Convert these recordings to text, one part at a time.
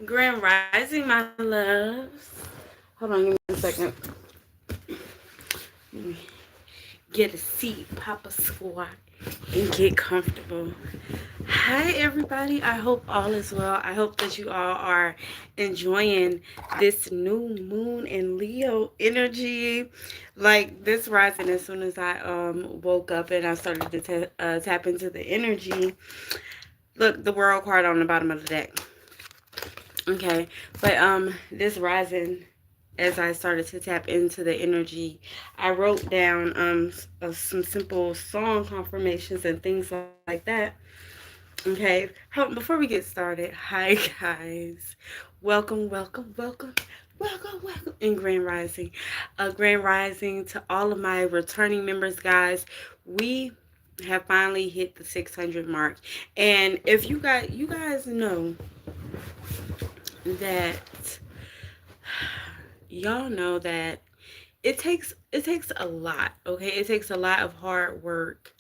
Grand Rising, my loves. Hold on, give me a second. Let me get a seat, pop a squat, and get comfortable. Hi, everybody. I hope all is well. I hope that you all are enjoying this new moon in Leo energy. Like this rising, as soon as I woke up and I started to tap into the energy. Look, the world card on the bottom of the deck. Okay, but this rising, as I started to tap into the energy, I wrote down some simple song confirmations and things like that. Okay, before we get started, hi guys, welcome in Grand Rising, Grand Rising to all of my returning members, guys. We have finally hit the 600 mark, and if you guys know that y'all know that it takes a lot. Okay, it takes a lot of hard work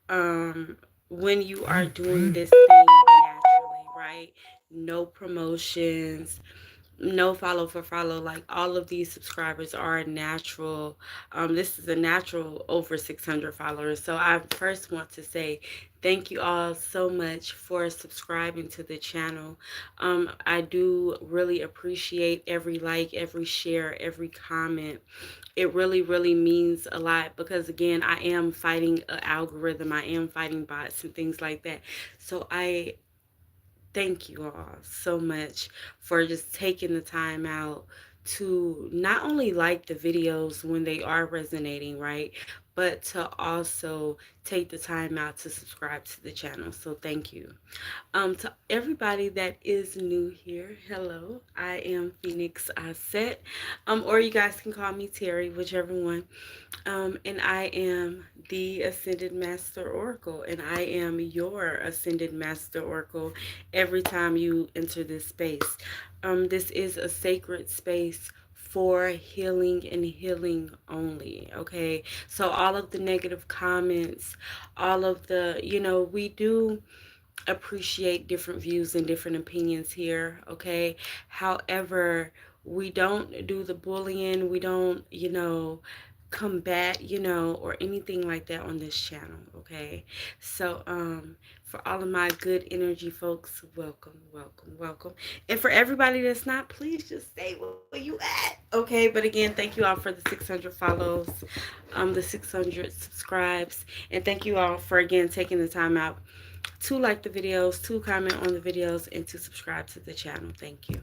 um when you are doing this thing naturally, right? No promotions, no follow for follow. Like, all of these subscribers are natural. This is a natural over 600 followers. So I first want to say thank you all so much for subscribing to the channel. I do really appreciate every like, every share, every comment. It really means a lot, because again, I am fighting an algorithm. I am fighting bots and things like that. So I thank you all so much for just taking the time out to not only like the videos when they are resonating, right? But to also take the time out to subscribe to the channel. So thank you. To everybody that is new here, hello. I am Phoenix Asset. Or you guys can call me Terry, whichever one. And I am the Ascended Master Oracle, and I am your Ascended Master Oracle every time you enter this space. This is a sacred space for healing and healing only. Okay, so all of the negative comments, all of the, we do appreciate different views and different opinions here. Okay, however, we don't do the bullying. We don't, combat, or anything like that on this channel. Okay, so for all of my good energy folks, welcome. And for everybody that's not, please just stay where you at. Okay, but again, thank you all for the 600 follows, the 600 subscribes, and thank you all for again taking the time out to like the videos, to comment on the videos, and to subscribe to the channel. Thank you.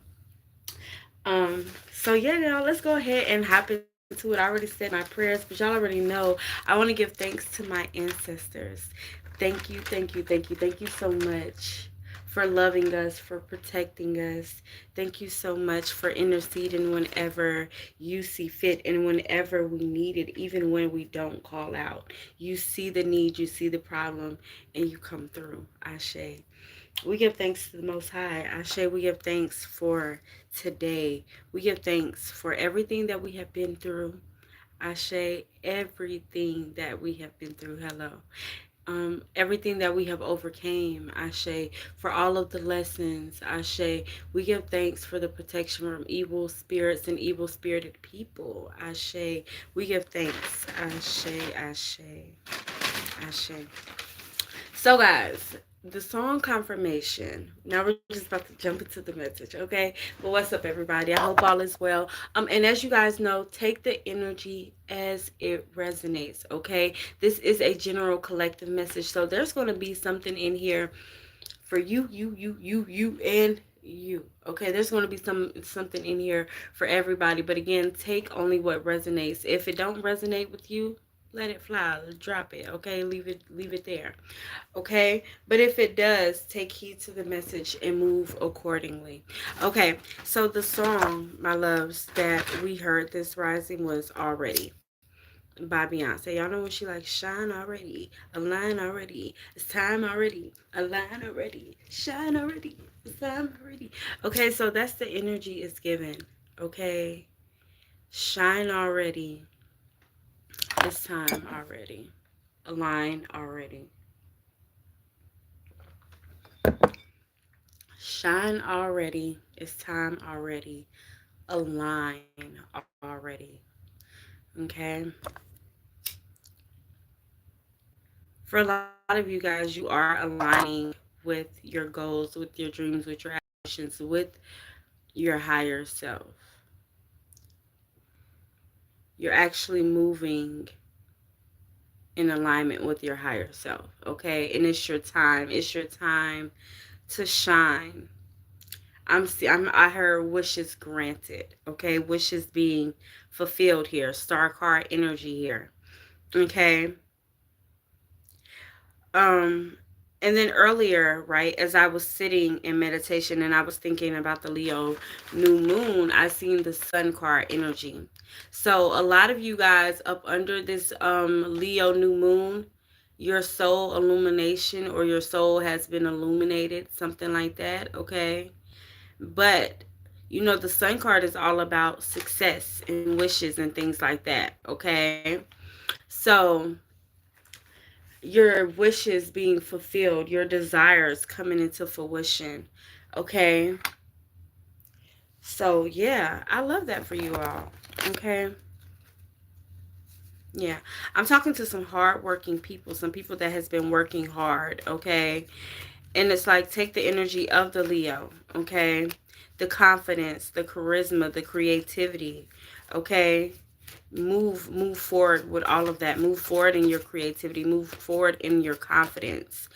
So yeah, y'all, let's go ahead and hop into it. I already said my prayers, but y'all already know I want to give thanks to my ancestors. Thank you so much for loving us, for protecting us. Thank you so much for interceding whenever you see fit and whenever we need it, even when we don't call out. You see the need, you see the problem, and you come through. Ashe. We give thanks to the Most High. Ashe, we give thanks for today. We give thanks for everything that we have been through. Ashe, everything that we have been through. Hello. Everything that we have overcame. Ashe, for all of the lessons. Ashe, we give thanks for the protection from evil spirits and evil spirited people. Ashe, we give thanks. Ashe. Ashe. So, guys, the song confirmation. Now we're just about to jump into the message, okay? But what's up, everybody? I hope all is well. And as you guys know, take the energy as it resonates, okay? This is a general collective message, so there's going to be something in here for you, and you. Okay, there's going to be something in here for everybody. But again, take only what resonates. If it don't resonate with you, let it fly. Drop it. Okay, leave it there. Okay, but if it does, take heed to the message and move accordingly. Okay, so the song, my loves, that we heard this rising was Already by Beyonce. Y'all know when she like, shine already, align already, it's time already, align already, shine already, it's time already. Okay, so that's the energy it's given. Okay, shine already, it's time already, align already. Shine already. It's time already. Align already. Okay. For a lot of you guys, you are aligning with your goals, with your dreams, with your aspirations, with your higher self. You're actually moving in alignment with your higher self, okay? And it's your time. It's your time to shine. I heard wishes granted, okay? Wishes being fulfilled here. Star card energy here. Okay? Um, and then earlier, right, as I was sitting in meditation and I was thinking about the Leo new moon, I seen the sun card energy. So a lot of you guys up under this Leo new moon, your soul illumination or your soul has been illuminated, something like that, okay? But you know the sun card is all about success and wishes and things like that, okay? So your wishes being fulfilled, your desires coming into fruition. Okay? So, yeah, I love that for you all. Okay? Yeah. I'm talking to some hardworking people, some people that has been working hard, okay? And it's like take the energy of the Leo, okay? The confidence, the charisma, the creativity, okay? Move forward with all of that. Move forward in your creativity, move forward in your confidence.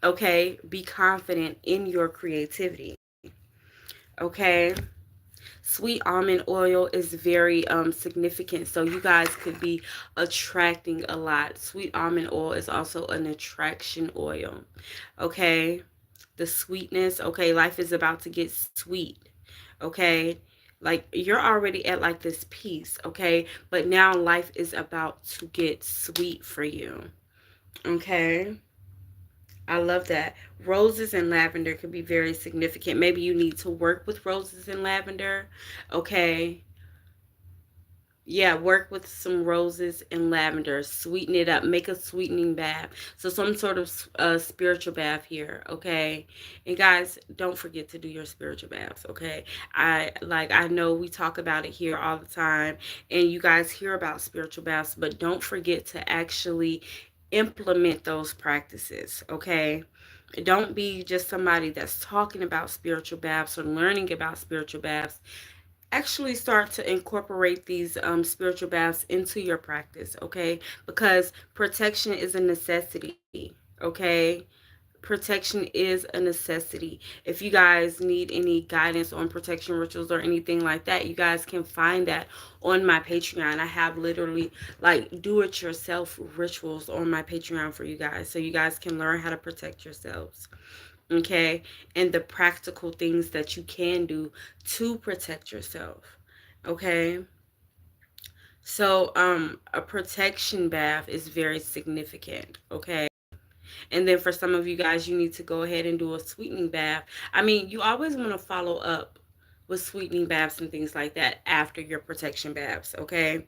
Okay, be confident in your creativity. Okay, sweet almond oil is very significant, so you guys could be attracting a lot. Sweet almond oil is also an attraction oil. Okay, the sweetness. Okay, life is about to get sweet. Okay, like you're already at like this peace. Okay, but now life is about to get sweet for you. Okay, I love that. Roses and lavender could be very significant. Maybe you need to work with roses and lavender. Okay. Yeah, work with some roses and lavender. Sweeten it up. Make a sweetening bath. So some sort of spiritual bath here, okay? And guys, don't forget to do your spiritual baths, okay? I know we talk about it here all the time, and you guys hear about spiritual baths, but don't forget to actually implement those practices, okay? Don't be just somebody that's talking about spiritual baths or learning about spiritual baths. Actually start to incorporate these spiritual baths into your practice, okay? Because protection is a necessity, okay? Protection is a necessity. If you guys need any guidance on protection rituals or anything like that, you guys can find that on my Patreon. I have literally like do it yourself rituals on my Patreon for you guys, so you guys can learn how to protect yourselves, okay? And the practical things that you can do to protect yourself, okay? So a protection bath is very significant, okay? And then for some of you guys, you need to go ahead and do a sweetening bath. I mean, you always want to follow up with sweetening baths and things like that after your protection baths, okay?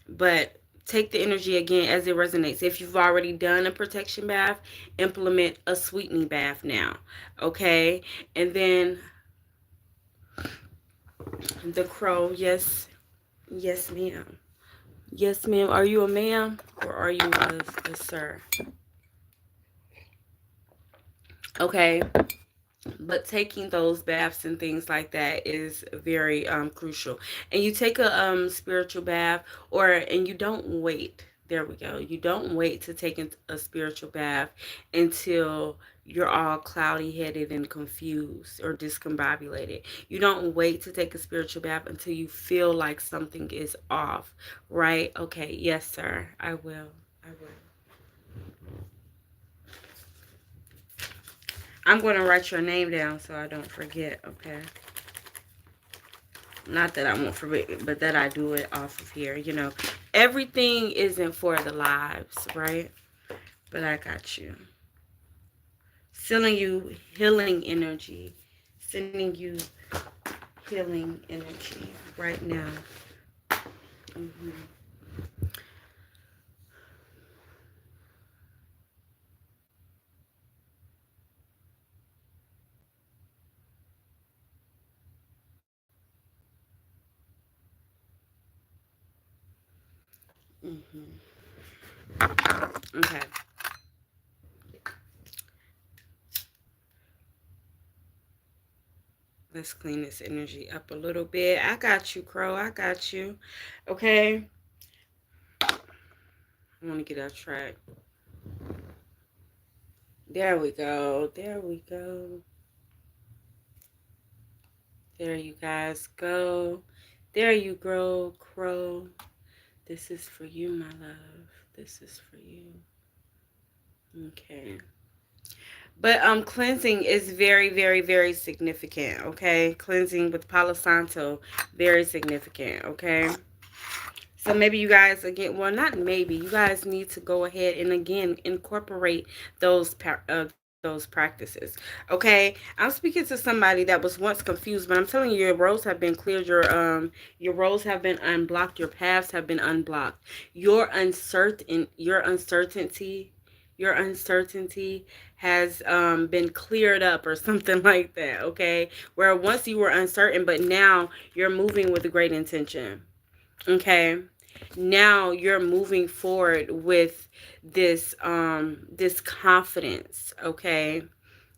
But take the energy again as it resonates. If you've already done a protection bath, implement a sweetening bath now, okay? And then the crow, yes, yes, ma'am. Yes, ma'am. Are you a ma'am or are you a sir? Okay. But taking those baths and things like that is very crucial. And you take a spiritual bath, and you don't wait. There we go. You don't wait to take a spiritual bath until you're all cloudy headed and confused or discombobulated. You don't wait to take a spiritual bath until you feel like something is off, right? Okay, yes, sir. I will. I will. I'm going to write your name down so I don't forget, okay? Not that I won't forget, but that I do it off of here. You know, everything isn't for the lives, right? But I got you. Sending you healing energy. Sending you healing energy right now. Mm-hmm. Okay. Let's clean this energy up a little bit. I got you, Crow. I got you. Okay. I want to get off track. There we go. There we go. There you guys go. There you go, Crow. This is for you, my love. This is for you. Okay. But cleansing is very, very, very significant, okay? Cleansing with Palo Santo, very significant, okay? So maybe you guys, again, well, not maybe, you guys need to go ahead and, again, incorporate those practices, okay? I'm speaking to somebody that was once confused, but I'm telling you, your roads have been cleared, your roads have been unblocked, your paths have been unblocked. Your uncertainty has been cleared up or something like that, okay? Where once you were uncertain, but now you're moving with great intention, okay? Now you're moving forward with this confidence, okay?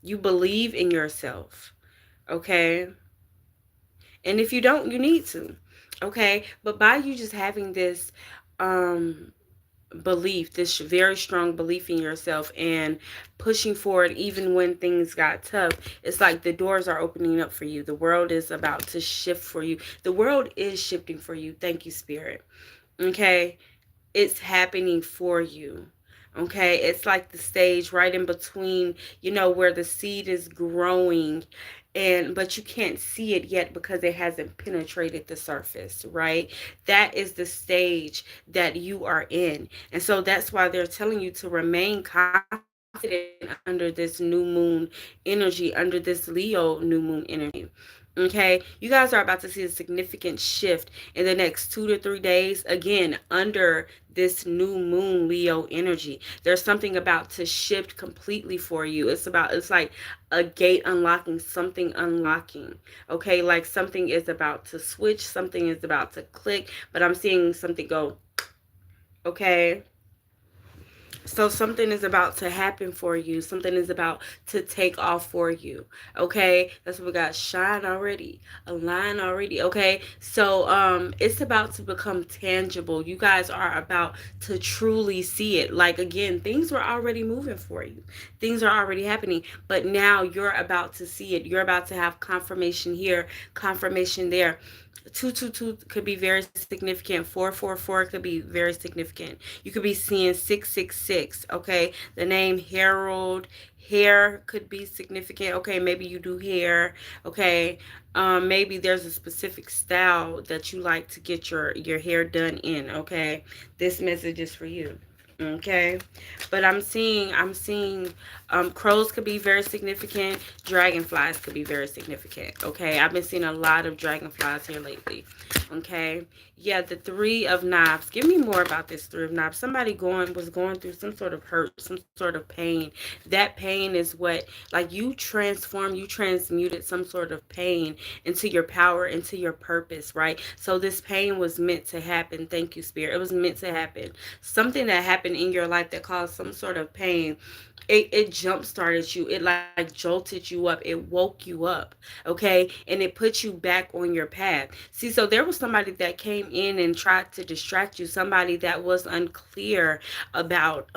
You believe in yourself, okay? And if you don't, you need to, okay? But by you just having this um belief, this very strong belief in yourself, and pushing forward even when things got tough, it's like the doors are opening up for you. The world is about to shift for you. The world is shifting for you. Thank you, Spirit. Okay? It's happening for you. Okay, it's like the stage right in between, where the seed is growing, and but you can't see it yet because it hasn't penetrated the surface, right? That is the stage that you are in. And so that's why they're telling you to remain confident under this new moon energy, under this Leo new moon energy. Okay, you guys are about to see a significant shift in the next 2 to 3 days. Again, under this new moon Leo energy, there's something about to shift completely for you. It's like a gate unlocking, something unlocking. Okay, like something is about to switch, something is about to click, but I'm seeing something go. Okay, so something is about to happen for you. Something is about to take off for you. Okay? That's what we got. Shine already. Align already. Okay? So it's about to become tangible. You guys are about to truly see it. Like, again, things were already moving for you. Things are already happening, but now you're about to see it. You're about to have confirmation here, confirmation there. 222 could be very significant. 444 could be very significant. You could be seeing 666. Okay, the name Harold. Hair could be significant. Okay, maybe you do hair. Okay, maybe there's a specific style that you like to get your hair done in. Okay, this message is for you. Okay, but I'm seeing crows could be very significant. Dragonflies could be very significant. Okay, I've been seeing a lot of dragonflies here lately. Okay, yeah, the Three of Knives. Give me more about this Three of Knives. Somebody was going through some sort of hurt, some sort of pain. That pain is what, like, you transmuted some sort of pain into your power, into your purpose, right? So this pain was meant to happen. Thank you, Spirit. It was meant to happen. Something that happened in your life that caused some sort of pain, it jump started you. It like jolted you up. It woke you up. Okay, and it put you back on your path. See, so there was somebody that came in and tried to distract you, somebody that was unclear about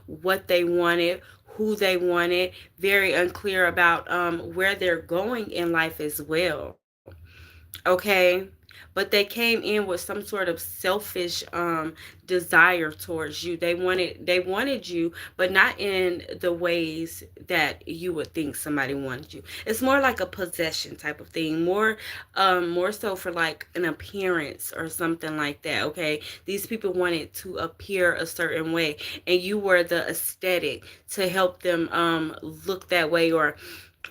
what they wanted, who they wanted, very unclear about where they're going in life as well. Okay, but they came in with some sort of selfish desire towards you. They wanted you, but not in the ways that you would think somebody wanted you. It's more like a possession type of thing, more so for like an appearance or something like that. Okay, these people wanted to appear a certain way, and you were the aesthetic to help them look that way, or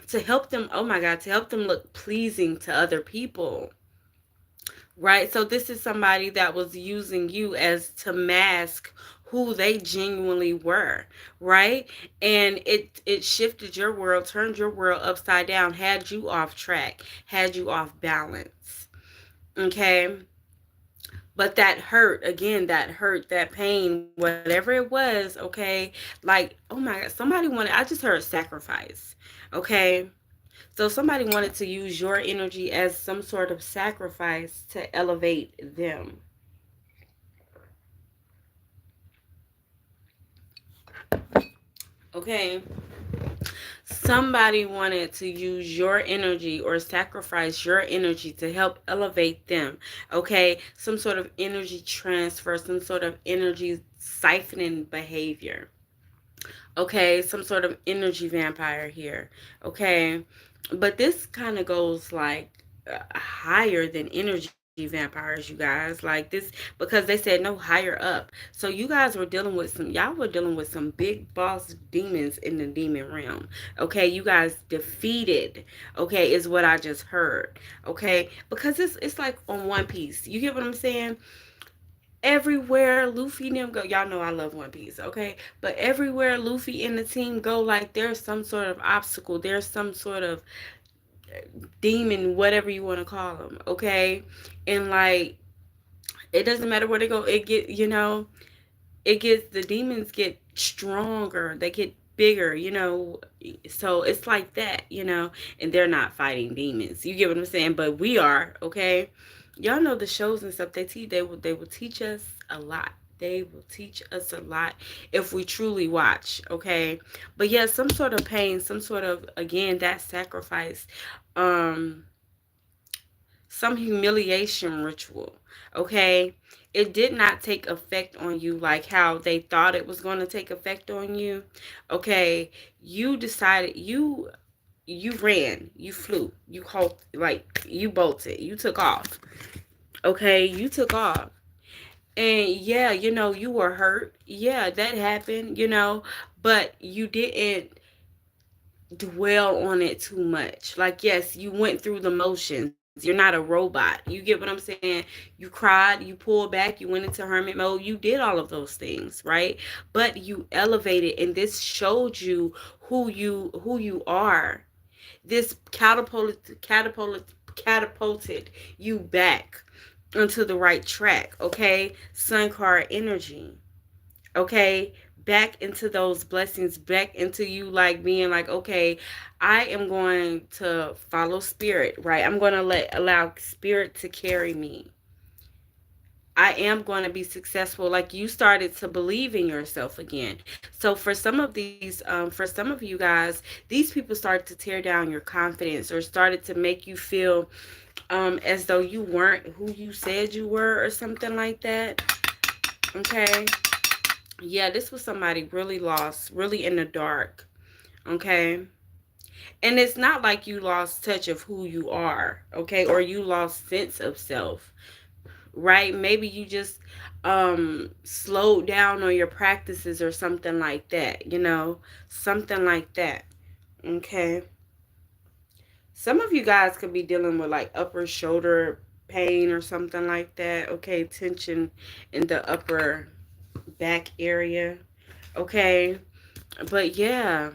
to help them, oh my God, to help them look pleasing to other people. Right? So this is somebody that was using you as to mask who they genuinely were, right? And it shifted your world, turned your world upside down, had you off track, had you off balance. Okay? But that hurt, again, that hurt, that pain, whatever it was, okay, like, oh my God, somebody wanted, I just heard sacrifice, okay? So somebody wanted to use your energy as some sort of sacrifice to elevate them, okay? Somebody wanted to use your energy or sacrifice your energy to help elevate them, okay? Some sort of energy transfer, some sort of energy siphoning behavior, okay? Some sort of energy vampire here, okay? But this kind of goes like higher than energy vampires, you guys. Like this, because they said no, higher up. So you guys were dealing with some, y'all were dealing with some big boss demons in the demon realm, okay? You guys defeated, okay, is what I just heard, okay? Because it's like on One Piece, you get what I'm saying? Everywhere Luffy and them go, y'all know I love One Piece, okay? But everywhere Luffy and the team go, like there's some sort of obstacle, there's some sort of demon, whatever you want to call them, okay? And like it doesn't matter where they go, it get, it gets, the demons get stronger, they get bigger, so it's like that, and they're not fighting demons, you get what I'm saying, but we are, okay? Y'all know the shows and stuff they teach, they will teach us a lot. They will teach us a lot if we truly watch, okay? But yeah, some sort of pain, some sort of, again, that sacrifice, um some humiliation ritual, okay? It did not take effect on you like how they thought it was going to take effect on you, okay? You decided, you ran, you flew, you like you bolted, you took off, okay? You took off. And yeah, you were hurt. Yeah, that happened, but you didn't dwell on it too much. Like, yes, you went through the motions. You're not a robot. You get what I'm saying? You cried, you pulled back, you went into hermit mode. You did all of those things, right? But you elevated, and this showed you who you are. This catapulted you back onto the right track, okay? Sun card energy, okay? Back into those blessings, back into you like being like, okay, I am going to follow spirit, right? I'm going to allow spirit to carry me. I am going to be successful. Like, you started to believe in yourself again. So for some of you guys, these people started to tear down your confidence or started to make you feel as though you weren't who you said you were or something like that. Okay. Yeah, this was somebody really lost, really in the dark. Okay. And it's not like you lost touch of who you are, okay, or you lost sense of self, right? Maybe you just slowed down on your practices or something like that, something like that. Okay. Some of you guys could be dealing with like upper shoulder pain or something like that, okay? Tension in the upper back area, okay? But yeah,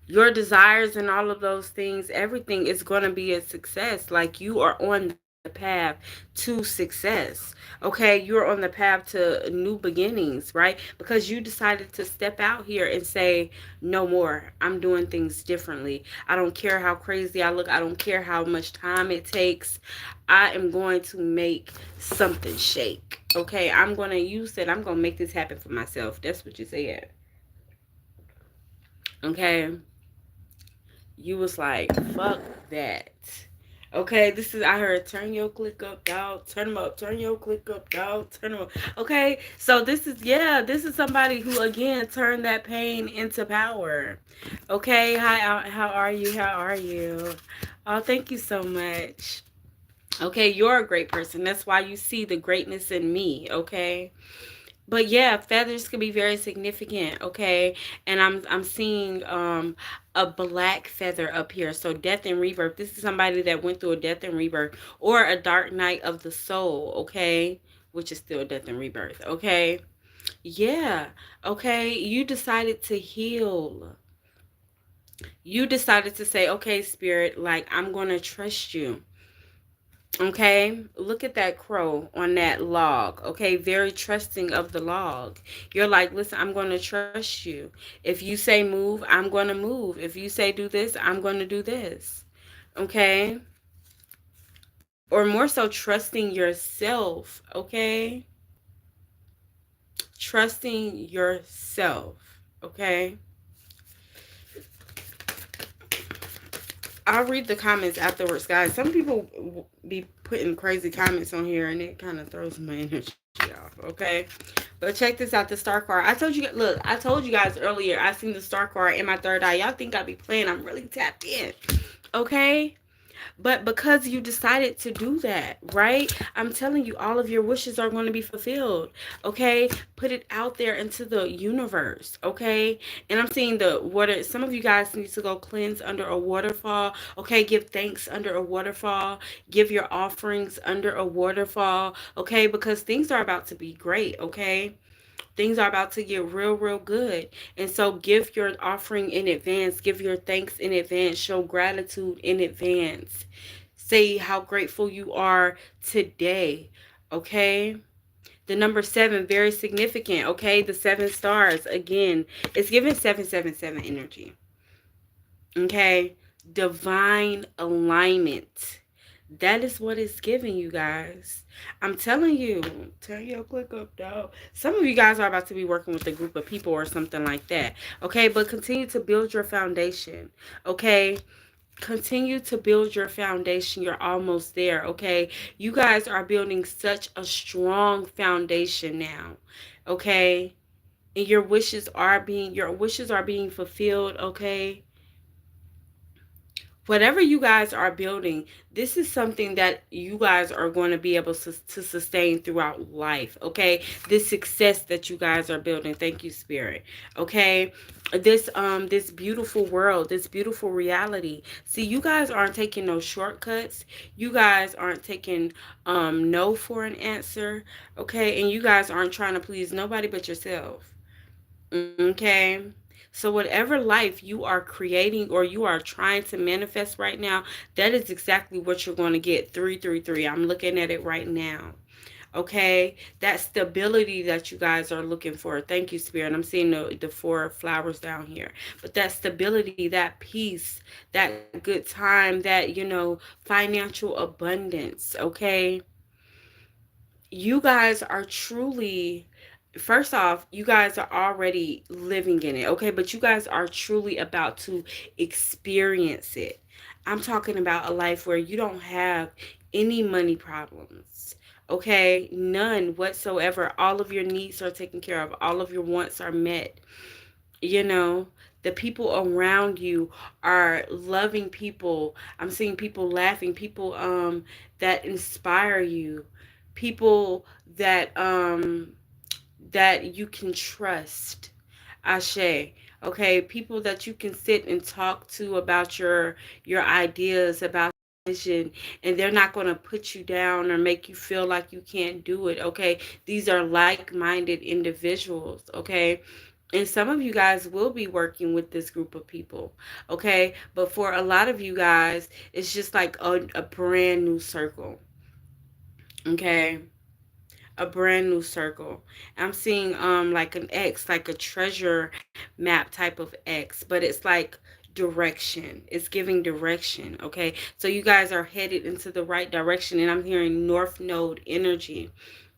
your desires and all of those things, everything is going to be a success. Like, you are on the path to success, okay? You're on the path to new beginnings, right? Because you decided to step out here and say, no more, I'm doing things differently. I don't care how crazy I look, I don't care how much time it takes, I am going to make something shake, okay? You said, I'm going to make this happen for myself. That's what you said, okay? You was like, fuck that. Okay, this is, I heard, turn your click up, dog. Turn them up. Turn your click up, dog. Turn them up. Okay, so this is somebody who, again, turned that pain into power. Okay, hi, how are you? How are you? Oh, thank you so much. Okay, you're a great person. That's why you see the greatness in me, okay? But yeah, feathers can be very significant, okay? And I'm seeing a black feather up here. So death and rebirth. This is somebody that went through a death and rebirth or a dark night of the soul, okay? Which is still death and rebirth, okay? Yeah. Okay, you decided to heal. You decided to say, okay, spirit, like, I'm going to trust you. Okay, look at that crow on that log. Okay, very trusting of the log. You're like, listen, I'm going to trust you. If you say move, I'm going to move. If you say do this, I'm going to do this. Okay, or more so, trusting yourself. Okay, trusting yourself. Okay, I'll read the comments afterwards, guys. Some people be putting crazy comments on here, and it kind of throws my energy off. Okay, but check this out: the star card. I told you, look, I told you guys earlier. I seen the star card in my third eye. Y'all think I be playing? I'm really tapped in. Okay, but because you decided to do that, right? I'm telling you, all of your wishes are going to be fulfilled. Okay, put it out there into the universe. Okay, and I'm seeing the water. Some of you guys need to go cleanse under a waterfall. Okay, give thanks under a waterfall. Give your offerings under a waterfall. Okay, because things are about to be great. Okay, things are about to get real, real good. And so give your offering in advance, give your thanks in advance, show gratitude in advance. Say how grateful you are today. Okay. The number 7, very significant. Okay. The 7 stars, again, it's giving 777 energy. Okay. Divine alignment. That is what it's giving you guys. I'm telling you. Turn your click up, dog. Some of you guys are about to be working with a group of people or something like that. Okay, but continue to build your foundation. Okay, continue to build your foundation. You're almost there. Okay, you guys are building such a strong foundation now. Okay, and your wishes are being fulfilled. Okay, whatever you guys are building, this is something that you guys are going to be able to sustain throughout life. Okay, this success that you guys are building, thank you, Spirit. Okay, this beautiful world, this beautiful reality. See, you guys aren't taking no shortcuts. You guys aren't taking no for an answer. Okay, and you guys aren't trying to please nobody but yourself. Okay. So whatever life you are creating or you are trying to manifest right now, that is exactly what you're going to get. 333. I'm looking at it right now. Okay. That stability that you guys are looking for. Thank you, Spirit. I'm seeing the 4 flowers down here. But that stability, that peace, that good time, that, financial abundance. Okay. You guys are truly, first off, you guys are already living in it, okay? But you guys are truly about to experience it. I'm talking about a life where you don't have any money problems, okay? None whatsoever. All of your needs are taken care of, all of your wants are met. You know, the people around you are loving people. I'm seeing people laughing, people that inspire you, people that you can trust. Ashe. Okay, people that you can sit and talk to about your ideas, about vision, and they're not going to put you down or make you feel like you can't do it. Okay, these are like-minded individuals. Okay, and some of you guys will be working with this group of people. Okay, but for a lot of you guys, it's just like a brand new circle. Okay, a brand new circle. I'm seeing like an X, like a treasure map type of X, but it's like direction. It's giving direction. Okay, so you guys are headed into the right direction, and I'm hearing North Node energy.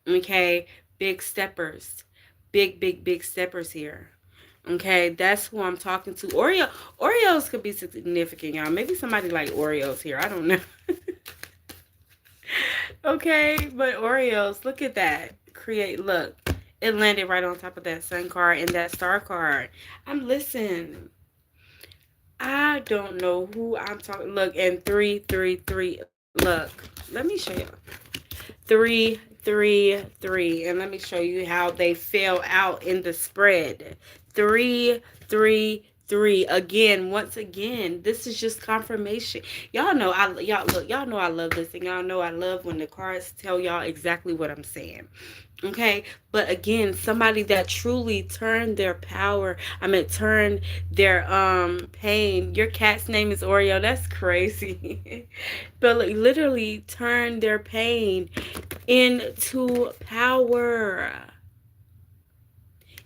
Okay, big steppers, big steppers here. Okay, that's who I'm talking to. Oreos could be significant, y'all. Maybe somebody like Oreos here. I don't know. Okay, but Oreos, look at that. Look. It landed right on top of that sun card and that star card. Listen. I don't know who I'm talking. Look, and 333. Look, let me show you. 333, and let me show you how they fell out in the spread. 333. 3 again. Once again, this is just confirmation. Y'all know I love this, and y'all know I love when the cards tell y'all exactly what I'm saying. Okay, but again, somebody that truly turned their power, I mean, turned their pain. Your cat's name is Oreo. That's crazy. But like, literally turned their pain into power.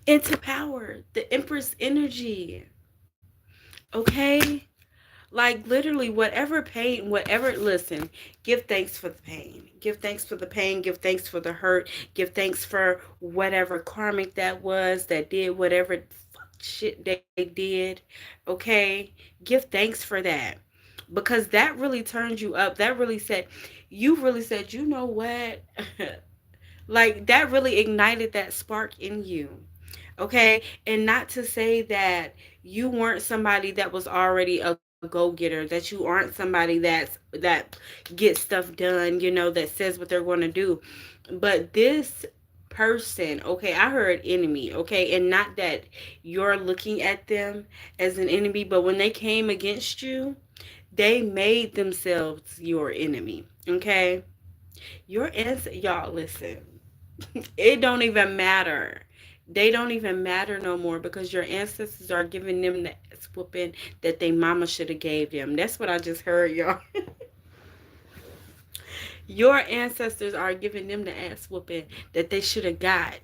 Into power. The Empress energy. Okay? Like literally whatever pain, whatever, listen, give thanks for the pain. Give thanks for the pain, give thanks for the hurt, give thanks for whatever karmic that was that did whatever shit they did. Okay? Give thanks for that. Because that really turned you up. That really said, you really said, you know what? Like that really ignited that spark in you. Okay, and not to say that you weren't somebody that was already a go-getter, that you aren't somebody that gets stuff done, that says what they're going to do. But this person, okay, I heard enemy, okay, and not that you're looking at them as an enemy, but when they came against you, they made themselves your enemy. Okay, your answer, y'all, listen. It don't even matter. They don't even matter no more because your ancestors are giving them the ass whooping that they mama should have gave them. That's what I just heard, y'all. Your ancestors are giving them the ass whooping that they should have got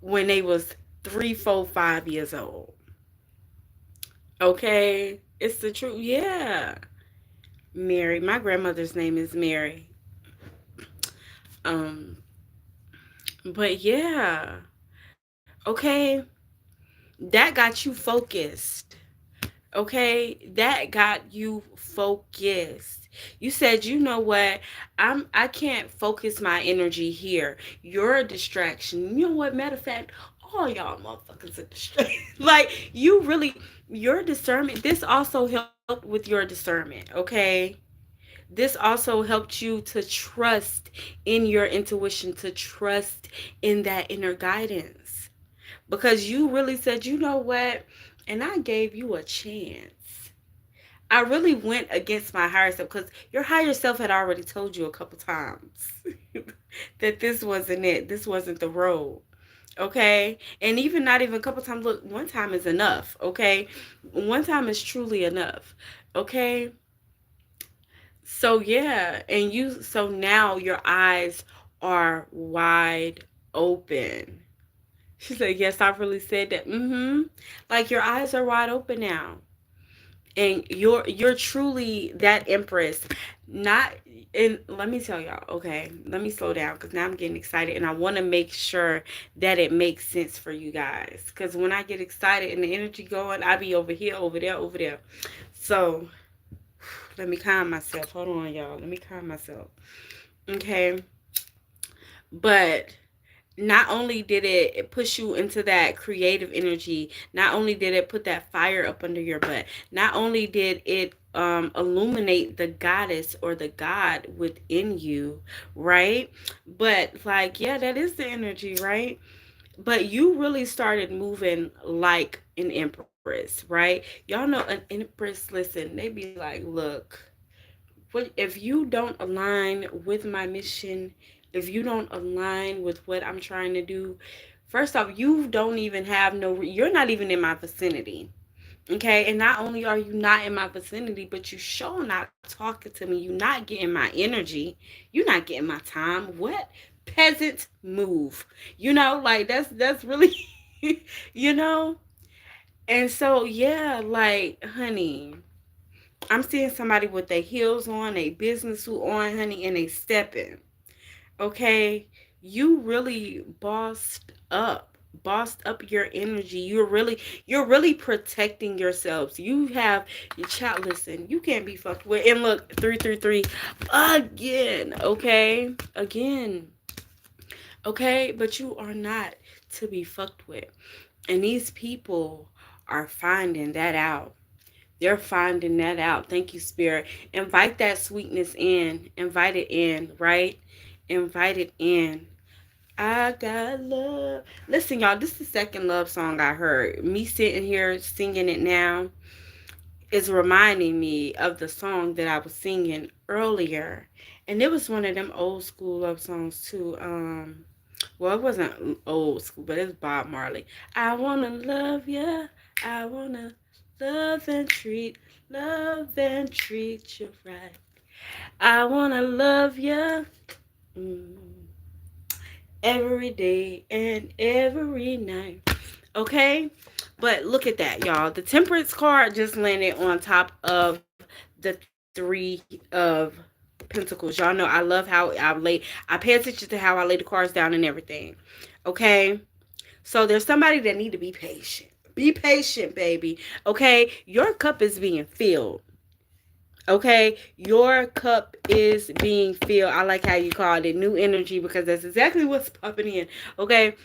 when they was 3, 4, 5 years old. Okay, it's the truth. Yeah, Mary. My grandmother's name is Mary. Um, but yeah, okay, that got you focused. Okay, that got you focused. You said, you know what, I can't focus my energy here. You're a distraction. You know what, matter of fact, all y'all motherfuckers are distracted. Like you really, your discernment, this also helped with your discernment. Okay, this also helped you to trust in your intuition, to trust in that inner guidance, because you really said, you know what, and I gave you a chance. I really went against my higher self because your higher self had already told you a couple times that this wasn't it. This wasn't the road. Okay. And even not even a couple times. Look, one time is enough. Okay. One time is truly enough. Okay. So, yeah. So now your eyes are wide open. She said, yes, I really said that. Like your eyes are wide open now. And you're truly that empress. Not and let me tell y'all, okay, let me slow down because now I'm getting excited and I want to make sure that it makes sense for you guys, because when I get excited and the energy going, I be over here, over there, over there. So let me calm myself. Hold on, y'all, let me calm myself. Okay, but not only did it push you into that creative energy, not only did it put that fire up under your butt, not only did it illuminate the goddess or the god within you, right? But like, yeah, that is the energy, right? But you really started moving like an empress, right? Y'all know an empress, listen, they be like, look, what if you don't align with my mission, if you don't align with what I'm trying to do, first off, you don't even have you're not even in my vicinity. Okay, and not only are you not in my vicinity, but you sure not talking to me. You're not getting my energy. You're not getting my time. What peasant move? Like that's really you know? And so yeah, like honey, I'm seeing somebody with their heels on, a business suit on, honey, and they stepping. Okay, you really bossed up your energy. You're really protecting yourselves. You have your child. Listen, you can't be fucked with. And look, 333 again. Okay, again. Okay, but you are not to be fucked with. And these people are finding that out. They're finding that out. Thank you, Spirit. Invite that sweetness in. Invite it in, right? Invite it in. I got love. Listen, y'all, this is the second love song I heard. Me sitting here singing it now is reminding me of the song that I was singing earlier. And it was one of them old school love songs too. Well, it wasn't old school, but it's Bob Marley. I wanna love ya. I wanna love and treat you right. I wanna love ya. Mm, every day and every night. Okay? But look at that, y'all. The Temperance card just landed on top of the three of Pentacles. Y'all know I love how I pay attention to how I lay the cards down and everything. Okay? So there's somebody that need to be patient. Be patient, baby. Okay? Your cup is being filled. Okay, your cup is being filled. I like how you called it new energy because that's exactly what's popping in. Okay,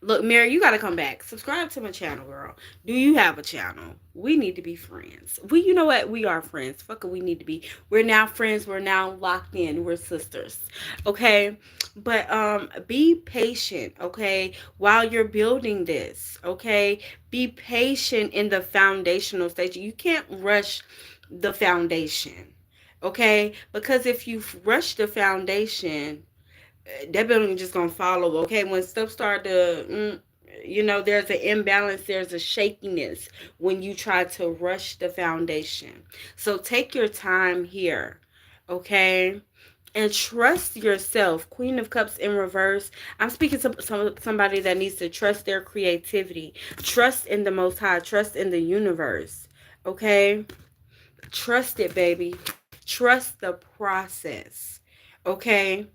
look, Mary, you got to come back. Subscribe to my channel, girl. Do you have a channel? We need to be friends. You know what? We are friends. Fuck it, we need to be. We're now friends. We're now locked in. We're sisters. Okay? But be patient, okay? While you're building this, okay? Be patient in the foundational stage. You can't rush the foundation. Okay? Because if you rush the foundation, that building just gonna follow. Okay, when stuff start to there's an imbalance, there's a shakiness when you try to rush the foundation. So take your time here. Okay, and trust yourself. Queen of Cups in reverse. I'm speaking to somebody that needs to trust their creativity, trust in the Most High, trust in the universe. Okay, trust it, baby. Trust the process. Okay,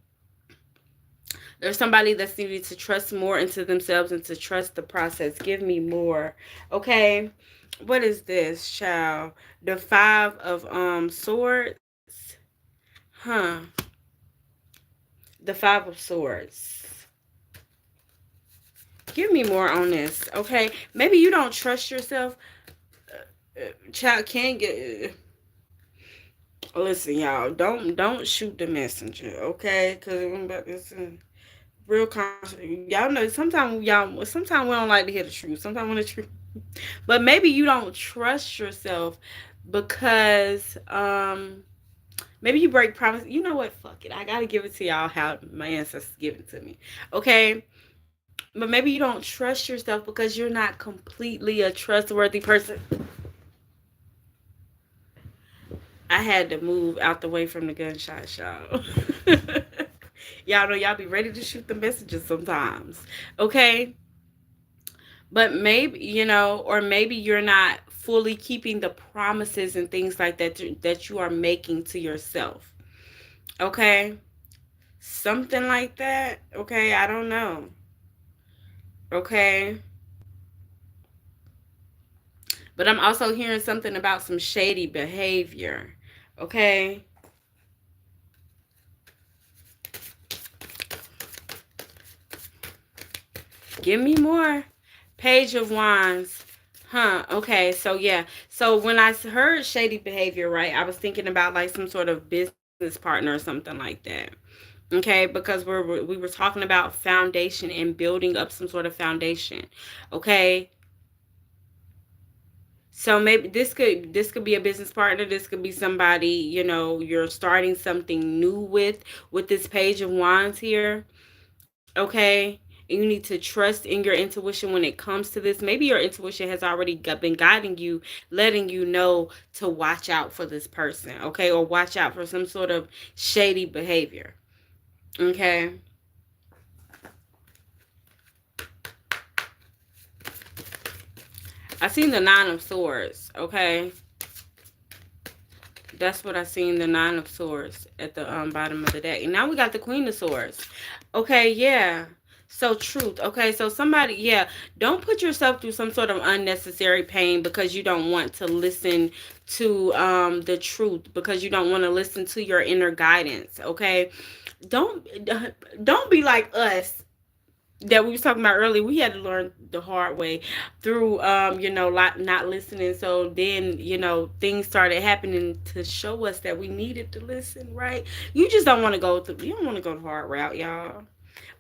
there's somebody that's needed to trust more into themselves and to trust the process. Give me more. Okay. What is this, child? The Five of Swords. Huh. The Five of Swords. Give me more on this. Okay. Maybe you don't trust yourself. Child can't get. Listen, y'all. Don't shoot the messenger. Okay. Because I'm about to. Real conscious. Y'all know sometimes we don't like to hear the truth. Sometimes when the truth, but maybe you don't trust yourself because maybe you break promise. You know what? Fuck it. I gotta give it to y'all how my ancestors give it to me. Okay. But maybe you don't trust yourself because you're not completely a trustworthy person. I had to move out the way from the gunshot, y'all. Y'all know y'all be ready to shoot the messages sometimes. Okay? But maybe, or maybe you're not fully keeping the promises and things like that you are making to yourself. Okay? Something like that. Okay? I don't know. Okay? But I'm also hearing something about some shady behavior. Okay? Give me more. Page of Wands. Huh. Okay. So yeah. So when I heard shady behavior, right, I was thinking about like some sort of business partner or something like that. Okay, because we were talking about foundation and building up some sort of foundation. Okay. So maybe this could be a business partner. This could be somebody, you're starting something new with this Page of Wands here. Okay. And you need to trust in your intuition when it comes to this. Maybe your intuition has already been guiding you, letting you know to watch out for this person, okay? Or watch out for some sort of shady behavior, okay? I seen the Nine of Swords, okay? That's what I seen, the Nine of Swords at the bottom of the deck. And now we got the Queen of Swords. Okay, yeah. So truth. Okay, so somebody, yeah, don't put yourself through some sort of unnecessary pain because you don't want to listen to the truth, because you don't want to listen to your inner guidance. Okay, don't don't be like us that we was talking about earlier. We had to learn the hard way through not listening. So then things started happening to show us that we needed to listen, right? You just don't want to go through, you don't want to go the hard route, y'all.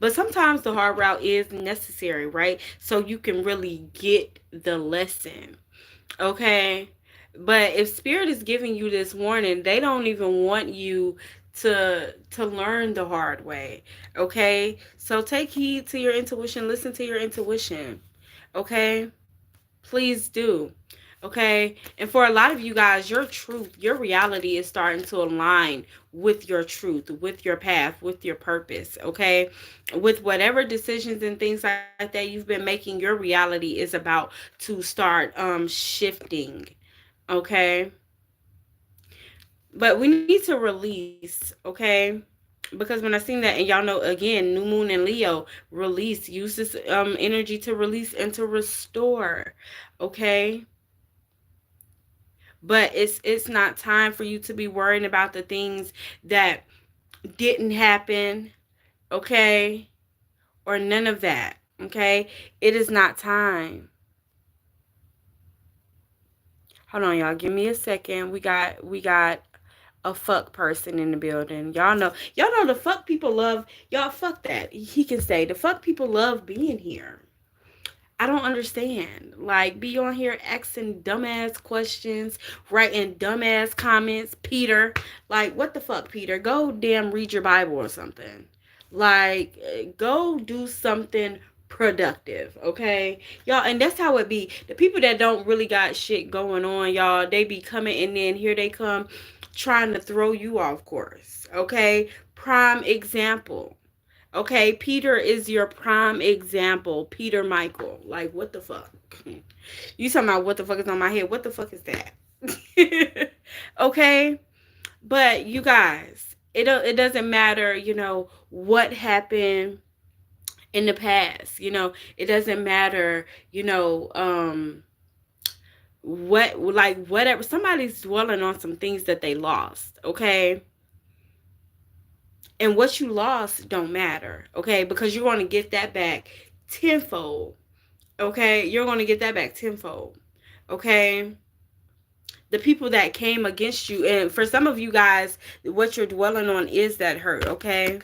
But sometimes the hard route is necessary, right? So you can really get the lesson. Okay. But if spirit is giving you this warning, they don't even want you to learn the hard way. Okay? So take heed to your intuition, listen to your intuition. Okay? Please do. Okay? And for a lot of you guys, your truth, your reality is starting to align with your truth, with your path, with your purpose. Okay? With whatever decisions and things like that you've been making, your reality is about to start shifting. Okay? But we need to release, okay? Because when I seen that, and y'all know, again, new moon and Leo, release, use this energy to release and to restore. Okay? But it's not time for you to be worrying about the things that didn't happen, okay? Or none of that. Okay? It is not time. Hold on, y'all. Give me a second. We got a fuck person in the building. Y'all know the fuck people love. Y'all, fuck that. He can say the fuck people love being here. I don't understand. Like, be on here asking dumbass questions, writing dumbass comments. Peter, like, what the fuck, Peter? Go damn read your Bible or something. Like, go do something productive, okay? Y'all, and that's how it be. The people that don't really got shit going on, y'all, they be coming, and then here they come trying to throw you off course, okay? Prime example. Okay, Peter is your prime example. Peter Michael. Like, what the fuck? You talking about what the fuck is on my head? What the fuck is that? Okay? But you guys, it doesn't matter, what happened in the past. It doesn't matter, whatever. Somebody's dwelling on some things that they lost, okay? And what you lost don't matter, okay? Because you're going to get that back tenfold, okay? You're going to get that back tenfold, okay? The people that came against you, and for some of you guys, what you're dwelling on is that hurt, okay?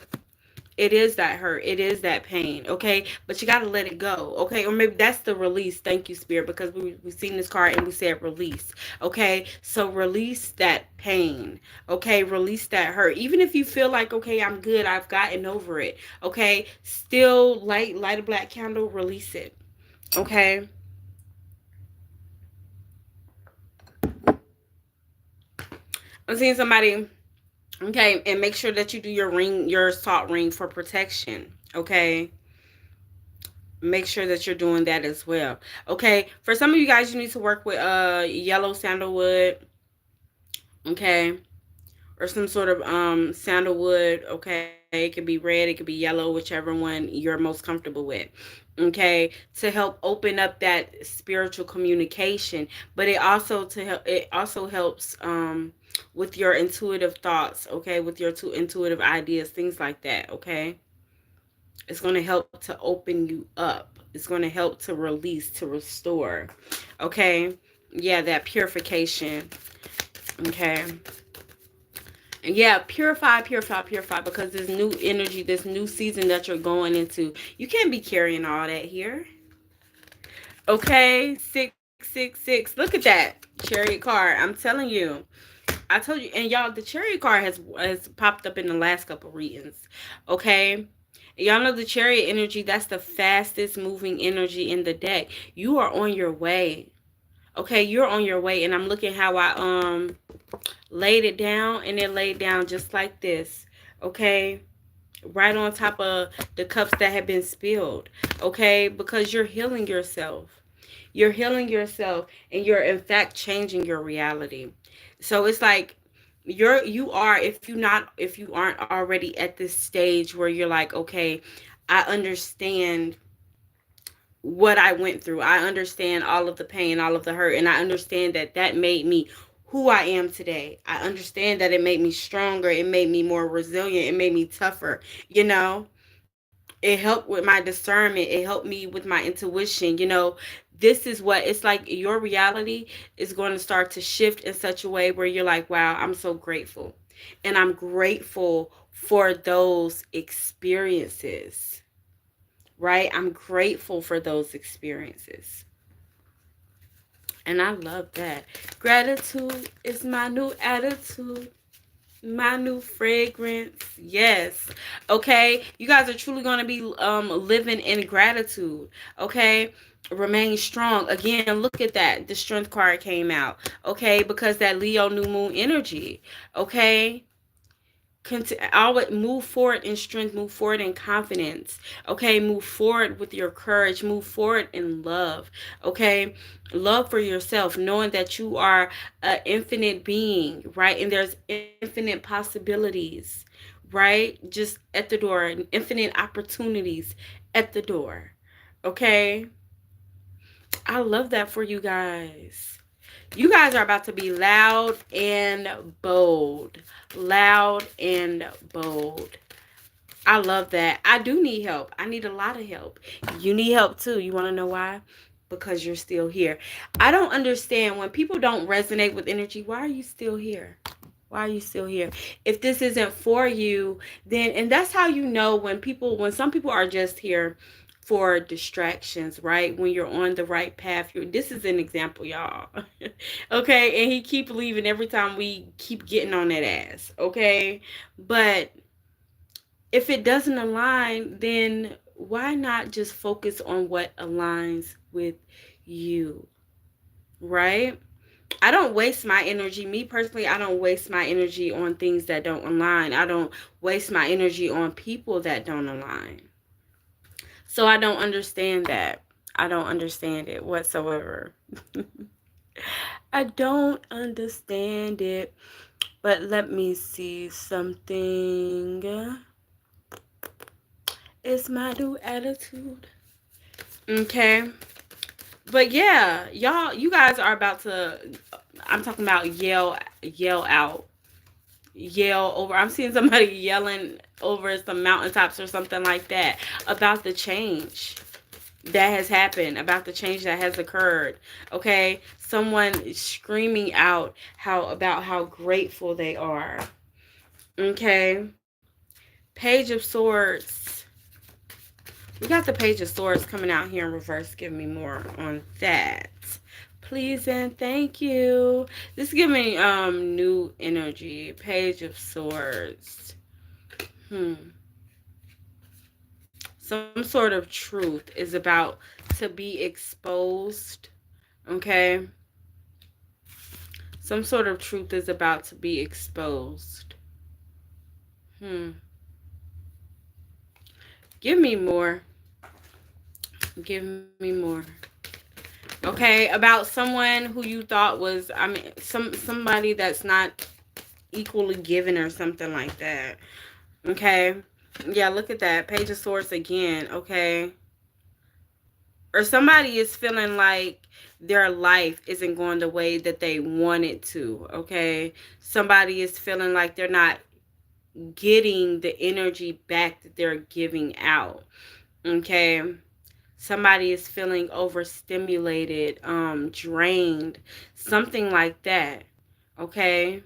It is that hurt. It is that pain, okay? But you got to let it go, okay? Or maybe that's the release. Thank you, Spirit, because we seen this card and we said release, okay? So release that pain, okay? Release that hurt. Even if you feel like, okay, I'm good, I've gotten over it, okay? Still light a black candle, release it, okay? I'm seeing somebody. Okay, and make sure that you do your salt ring for protection. Okay, make sure that you're doing that as well. Okay, for some of you guys, you need to work with yellow sandalwood. Okay, or some sort of sandalwood. Okay, it could be red, it could be yellow, whichever one you're most comfortable with. Okay, to help open up that spiritual communication, but it also helps with your intuitive thoughts, okay, with your two intuitive ideas, things like that, okay? It's going to help to open you up. It's going to help to release, to restore, okay? Yeah, that purification, okay? And yeah, purify, because this new energy, this new season that you're going into, you can't be carrying all that here. Okay, 666. Look at that chariot card. I'm telling you. I told you, and y'all, the chariot card has popped up in the last couple readings. Okay? Y'all know the chariot energy, that's the fastest moving energy in the deck. You are on your way. Okay, you're on your way, and I'm looking how I laid it down, and it laid down just like this. Okay? Right on top of the cups that have been spilled. Okay? Because you're healing yourself. You're healing yourself, and you're in fact changing your reality. So it's like you are, if you aren't already at this stage where you're like, okay, I understand what I went through. I understand all of the pain, all of the hurt, and I understand that made me who I am today. I understand that it made me stronger, it made me more resilient, it made me tougher, it helped with my discernment, it helped me with my intuition. This is what it's like. Your reality is going to start to shift in such a way where you're like, wow, I'm so grateful. And I'm grateful for those experiences, right? I'm grateful for those experiences. And I love that. Gratitude is my new attitude, my new fragrance. Yes. Okay. You guys are truly going to be living in gratitude. Okay. Remain strong. Again, look at that. The strength card came out. Okay. Because that Leo new moon energy. Okay. Always move forward in strength, move forward in confidence. Okay, move forward with your courage, move forward in love. Okay, love for yourself, knowing that you are an infinite being, right? And there's infinite possibilities, right? Just at the door, infinite opportunities at the door. Okay, I love that for you guys. You guys are about to be loud and bold. Loud and bold. I love that. I do need help. I need a lot of help. You need help too. You want to know why? Because you're still here. I don't understand when people don't resonate with energy. Why are you still here? Why are you still here? If this isn't for you, then, and that's how you know when some people are just here for distractions, right? When you're on the right path. This is an example, y'all. Okay, and he keep leaving every time we keep getting on that ass. Okay, but if it doesn't align, then why not just focus on what aligns with you, right? I don't waste my energy. Me personally, I don't waste my energy on things that don't align. I don't waste my energy on people that don't align. So I don't understand that. I don't understand it whatsoever. I don't understand it. But let me see something. It's my new attitude. Okay. But yeah, y'all, you guys are about to, I'm talking about yell out, yell over. I'm seeing somebody yelling over some mountaintops or something like that about the change that has happened, about the change that has occurred. Okay, someone screaming out how grateful they are. Okay, Page of Swords. We got the Page of Swords coming out here in reverse. Give me more on that, please and thank you. This is giving new energy. Page of Swords. Some sort of truth is about to be exposed. Okay. Some sort of truth is about to be exposed. Give me more. Give me more. Okay, about someone who you thought was, I mean, somebody that's not equally given or something like that. Okay. Yeah, look at that. Page of Swords again. Okay. Or somebody is feeling like their life isn't going the way that they want it to. Okay. Somebody is feeling like they're not getting the energy back that they're giving out. Okay. Somebody is feeling overstimulated, drained, something like that. Okay.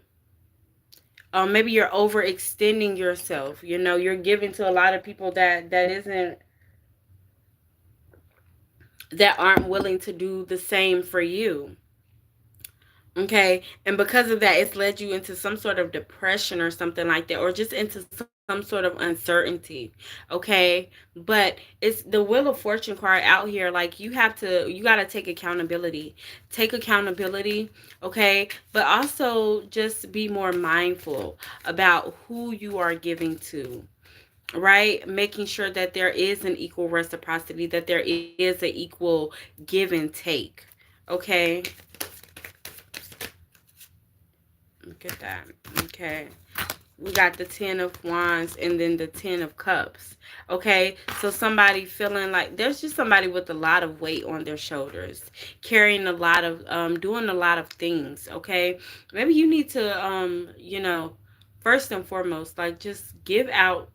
Maybe you're overextending yourself. You know, you're giving to a lot of people that aren't willing to do the same for you. Okay. And because of that, it's led you into some sort of depression or something like that, or just into some sort of uncertainty. Okay. But it's the Wheel of Fortune card out here. Like you got to take accountability. Take accountability. Okay. But also just be more mindful about who you are giving to, right? Making sure that there is an equal reciprocity, that there is an equal give and take. Okay. Look at that. Okay. We got the 10 of Wands and then the 10 of Cups. Okay. So somebody feeling like there's just somebody with a lot of weight on their shoulders, carrying a lot of, doing a lot of things. Okay. Maybe you need to, first and foremost, like just give out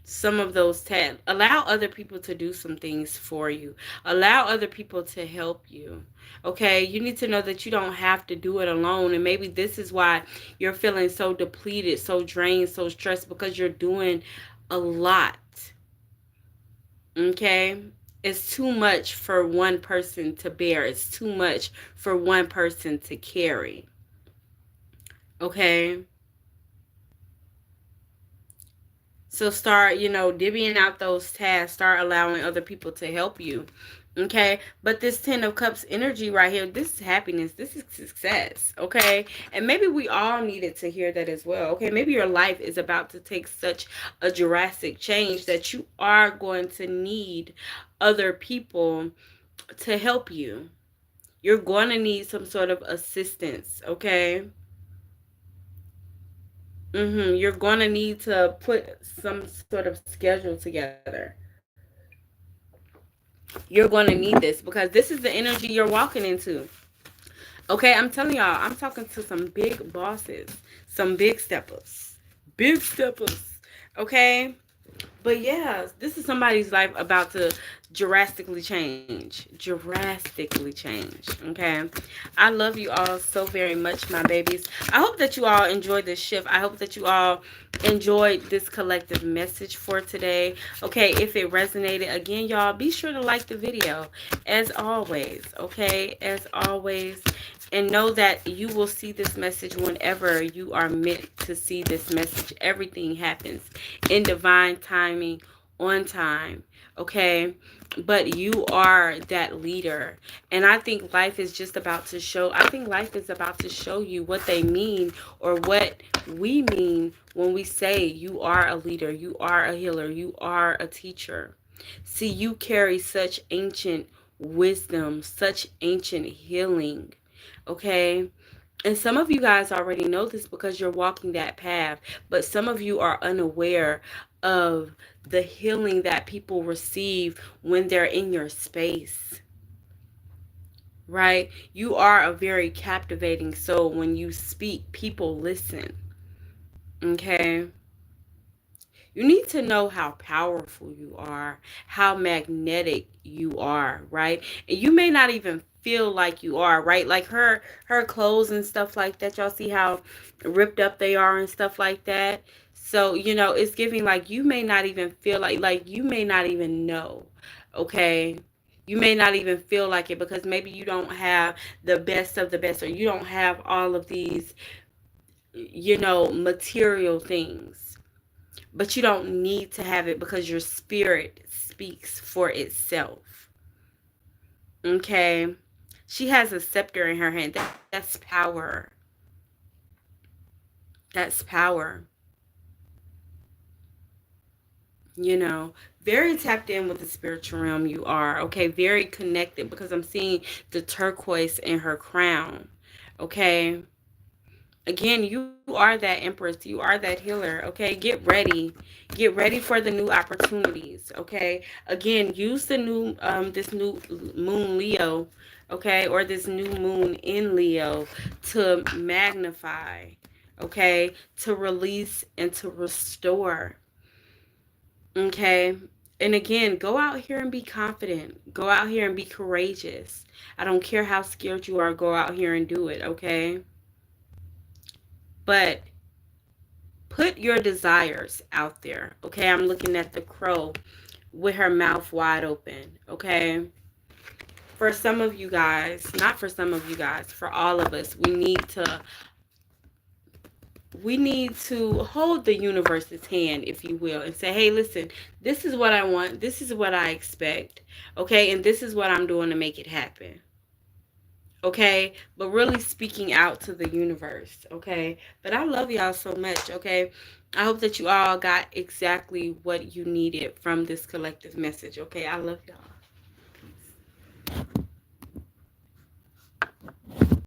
some of those tasks. Allow other people to do some things for you. Allow other people to help you. Okay, you need to know that you don't have to do it alone. And maybe this is why you're feeling so depleted, so drained, so stressed, because you're doing a lot. Okay, it's too much for one person to bear, it's too much for one person to carry. Okay, so start, divvying out those tasks, start allowing other people to help you. Okay, but this 10 of cups energy right here, this is happiness, this is success. Okay, and maybe we all needed to hear that as well. Okay, maybe your life is about to take such a drastic change that you are going to need other people to help you. You're going to need some sort of assistance. Okay, you're going to need to put some sort of schedule together. You're going to need this because this is the energy you're walking into. Okay, I'm telling y'all, I'm talking to some big bosses, some big steppers. Big steppers. Okay? But yeah, this is somebody's life about to drastically change. Drastically change. Okay. I love you all so very much, my babies. I hope that you all enjoyed this shift. I hope that you all enjoyed this collective message for today. Okay, if it resonated, again, y'all, be sure to like the video as always. Okay, as always. And know that you will see this message whenever you are meant to see this message. Everything happens in divine timing, on time. Okay, but you are that leader, and I think life is just about to show. I think life is about to show you what they mean, or what we mean when we say you are a leader, you are a healer, you are a teacher. See, you carry such ancient wisdom, such ancient healing. Okay, and some of you guys already know this because you're walking that path, but some of you are unaware of the healing that people receive when they're in your space, right? You are a very captivating soul. When you speak, people listen, okay? You need to know how powerful you are, how magnetic you are, right? And you may not even feel like you are, right? Like her clothes and stuff like that. Y'all see how ripped up they are and stuff like that. So, it's giving like you may not even feel like you may not even know. Okay? You may not even feel like it because maybe you don't have the best of the best, or you don't have all of these, material things, but you don't need to have it because your spirit speaks for itself. Okay? She has a scepter in her hand. That's power. That's power. Very tapped in with the spiritual realm you are. Okay? Very connected because I'm seeing the turquoise in her crown. Okay? Again, you are that empress. You are that healer. Okay, get ready. Get ready for the new opportunities. Okay, again, use the new this new moon Leo, okay, or this new moon in Leo to magnify, okay, to release and to restore. Okay, and again, go out here and be confident. Go out here and be courageous. I don't care how scared you are. Go out here and do it. Okay. But put your desires out there. Okay, I'm looking at the crow with her mouth wide open. Okay, for some of you guys, not for some of you guys, for all of us, we need to hold the universe's hand, if you will, and say, hey, listen, this is what I want, this is what I expect, okay, and this is what I'm doing to make it happen. Okay, but really speaking out to the universe. Okay, but I love y'all so much. Okay, I hope that you all got exactly what you needed from this collective message. Okay, I love y'all.